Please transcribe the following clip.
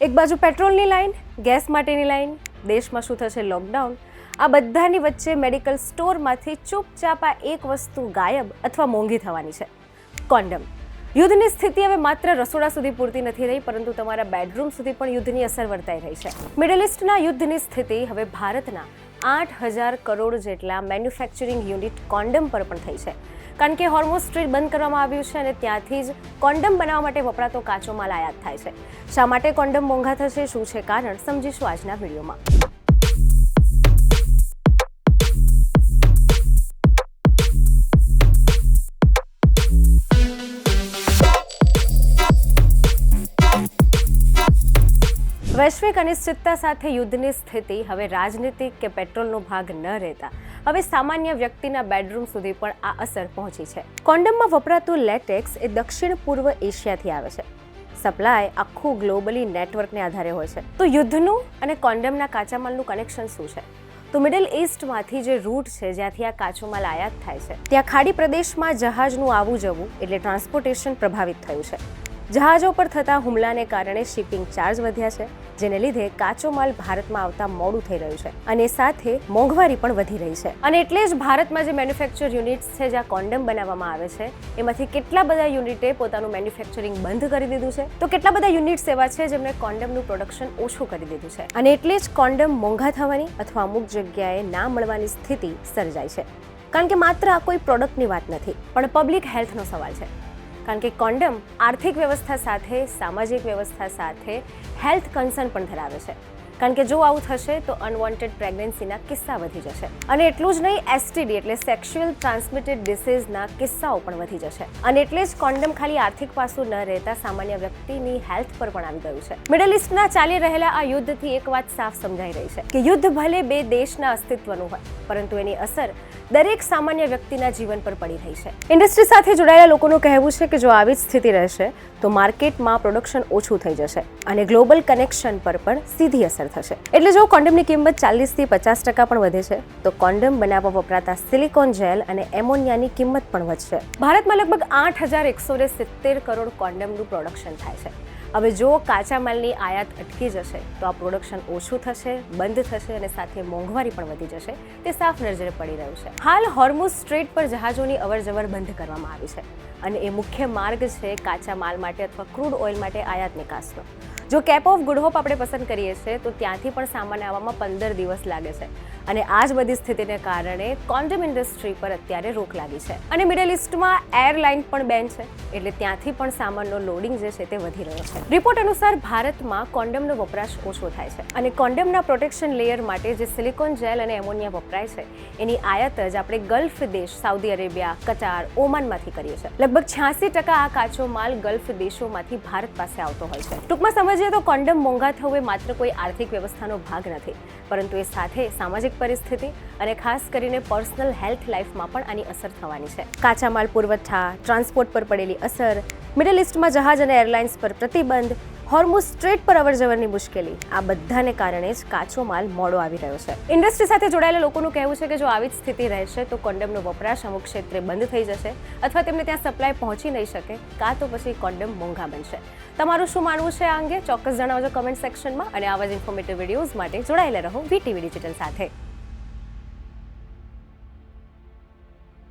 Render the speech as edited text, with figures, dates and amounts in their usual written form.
એક બાજુ પેટ્રોલની line, gas માટેની લાઈન, દેશમાં શું થશે લોકડાઉન, આ બધાની વચ્ચે મેડિકલ સ્ટોરમાંથી ચૂપચાપ આ એક વસ્તુ ગાયબ અથવા મોંઘી થવાની છે, કોન્ડમ. યુદ્ધની સ્થિતિ હવે માત્ર રસોડા સુધી પૂરતી નથી રહી, પરંતુ તમારા બેડરૂમ સુધી પણ યુદ્ધની અસર વર્તાઈ રહી છે. મિડલ ઇસ્ટના યુદ્ધની સ્થિતિ હવે ભારતના 8,000 કરોડ જેટલા મેન્યુફેક્ચરિંગ યુનિટ કોન્ડમ પર પણ થઈ છે, કારણ કે હોર્મોઝ સ્ટ્રેટ બંધ કરવામાં આવ્યું છે અને ત્યાંથી જ કોન્ડમ બનાવવા માટે વપરાતો કાચો માલ આયાત થાય છે. શા માટે કોન્ડમ મોંઘા થશે, શું છે કારણ, સમજીશું આજના વિડીયોમાં. વૈશ્વિક અનિશ્ચિતતા સાથે યુદ્ધની સ્થિતિ હવે રાજનીતિક કે પેટ્રોલનો ભાગ ન રહેતા હવે સામાન્ય વ્યક્તિના બેડરૂમ સુધી પણ આ અસર પહોંચી છે. કોન્ડમમાં વપરાતું લેટેક્સ એ દક્ષિણ પૂર્વ એશિયાથી આવે છે. સપ્લાય આખું ગ્લોબલી નેટવર્કને આધારે હોય છે. તો યુદ્ધનું અને કોન્ડમના કાચા માલનું કનેક્શન શું છે? તો મિડલ ઇસ્ટમાંથી જે રૂટ છે જ્યાંથી આ કાચો માલ આયાત થાય છે, ત્યાં ખાડી પ્રદેશમાં જહાજનું આવવું જવું એટલે ટ્રાન્સપોર્ટેશન પ્રભાવિત થયું છે. જહાજો પર થતા હુમલાને કારણે શિપિંગ ચાર્જ વધ્યા છે, જેને લીધે કાચો માલ ભારતમાં આવતા મોડું થઈ રહ્યું છે અને સાથે મોંઘવારી પણ વધી રહી છે. અને એટલે જ ભારતમાં જે મેન્યુફેક્ચર યુનિટ્સ છે જ્યાં કોન્ડમ બનાવવામાં આવે છે, એમાંથી કેટલા બધા યુનિટે પોતાનું મેન્યુફેક્ચરિંગ બંધ કરી દીધું છે, તો કેટલા બધા યુનિટ્સ એવા છે જેમણે કોન્ડમનું પ્રોડક્શન ઓછું કરી દીધું છે. અને એટલે જ કોન્ડમ મોંઘા થવાની અથવા અમુક જગ્યાએ ના મળવાની સ્થિતિ સર્જાય છે. કારણ કે માત્ર આ કોઈ પ્રોડક્ટની વાત નથી, પણ પબ્લિક હેલ્થનો સવાલ છે. કારણ કે કોન્ડમ આર્થિક વ્યવસ્થા સાથે, સામાજિક વ્યવસ્થા સાથે હેલ્થ કન્સર્ન પણ ધરાવે છે. કારણ કે જો આવું થશે તો અનવોન્ટેડ પ્રેગ્નન્સીના કિસ્સા વધી જશે. અને એટલું જ નહીં, એસટીડી એટલે સેક્સ્યુઅલ ટ્રાન્સમિટેડ ડિસીઝના કિસ્સાઓ પણ વધી જશે. અને એટલે જ કોન્ડમ ખાલી આર્થિક પાસું ન રહેતા સામાન્ય વ્યક્તિની હેલ્થ પર પણ આવી ગયું છે. મિડલ ઇસ્ટના ચાલી રહેલા આ યુદ્ધથી એક વાત સાફ સમજાઈ રહી છે કે યુદ્ધ ભલે બે દેશના અસ્તિત્વનું હોય, પરંતુ એની અસર દરેક સામાન્ય વ્યક્તિના જીવન પર પડી રહી છે. ઇન્ડસ્ટ્રી સાથે જોડાયેલા લોકોનું કહેવું છે કે જો આવી જ સ્થિતિ રહેશે તો માર્કેટમાં પ્રોડક્શન ઓછું થઈ જશે અને ગ્લોબલ કનેક્શન પર પણ સીધી અસર થશે. એટલે જો કોન્ડમની કિંમત 40% થી 50% પણ વધે છે, તો કોન્ડમ બનાવવા વપરાતા સિલિકોન જેલ અને એમોનિયાની કિંમત પણ વધશે. ભારતમાં લગભગ 8,170 કરોડ કોન્ડમનું પ્રોડક્શન થાય છે. હવે જો કાચા માલની આયાત અટકી જશે તો આ પ્રોડક્શન ઓછું થશે, બંધ થશે અને સાથે મોંઘવારી પણ વધી જશે. તે સાફ નજરે પડી રહ્યું છે. હાલ હોર્મુઝ સ્ટ્રેટ પર જહાજોની અવરજવર બંધ કરવામાં આવી છે અને એ મુખ્ય માર્ગ છે કાચા માલ માટે અથવા ક્રૂડ ઓઇલ માટે આયાત નિકાસનો. જો કેપ ઓફ ગુડ હોપ આપણે પસંદ કરીએ છીએ તો ત્યાંથી પણ સામાન આવવામાં 15 દિવસ લાગે છે. અને આ જ બધી સ્થિતિને કારણે કોન્ડમ ઇન્ડસ્ટ્રી પર અત્યારે રોક લાગી છે. અને મિડલ ઇસ્ટમાં એરલાઇન પણ બેન છે, એટલે ત્યાંથી પણ સામાનનો લોડિંગ જે છે તે વધી રહ્યો છે. રિપોર્ટ અનુસાર ભારતમાં કોન્ડમનો વપરાશ ઓછો થાય છે અને કોન્ડમના પ્રોટેક્શન લેયર માટે જે સિલિકોન જેલ અને એમોનિયા વપરાય છે એની આયાત જ આપણે ગલ્ફ દેશ સાઉદી અરેબિયા, કતાર, ઓમાનમાંથી કરીએ છીએ. લગભગ 86% આ કાચો માલ ગલ્ફ દેશોમાંથી ભારત પાસે આવતો હોય છે. ટૂંકમાં સમજીએ તો કોન્ડમ મોંઘા થવું એ માત્ર કોઈ આર્થિક વ્યવસ્થાનો ભાગ નથી, પરંતુ એ સાથે સામાજિક પરિસ્થિતિ અને ખાસ કરીને પર્સનલ હેલ્થ લાઈફમાં પણ આની અસર થવાની છે. કાચા માલ પુરવઠા, ટ્રાન્સપોર્ટ પર પડેલી અસર, મિડલ ઇસ્ટમાં જહાજ અને એરલાઇન્સ પર પ્રતિબંધ, હોર્મુઝ સ્ટ્રેટ પર અવરજવરની મુશ્કેલી, આ બધાને કારણે જ કાચો માલ મોડો આવી રહ્યો છે. ઇન્ડસ્ટ્રી સાથે જોડાયેલા લોકોનું કહેવું છે કે જો આવી જ સ્થિતિ રહેશે તો કોન્ડમનો વપરાશ અમુક ક્ષેત્રે બંધ થઈ જશે અથવા તેમને ત્યાં સપ્લાય પહોંચી નહીં શકે, કાં તો પછી કોન્ડમ મોંઘા બનશે. તમારું શું માનવું છે આ અંગે? ચોક્કસ જણાવજો કમેન્ટ સેક્શનમાં. અને આવા જ ઇન્ફોર્મેટિવ વિડીયોઝ માટે જોડાયેલા રહો વીટીવી ડિજિટલ સાથે.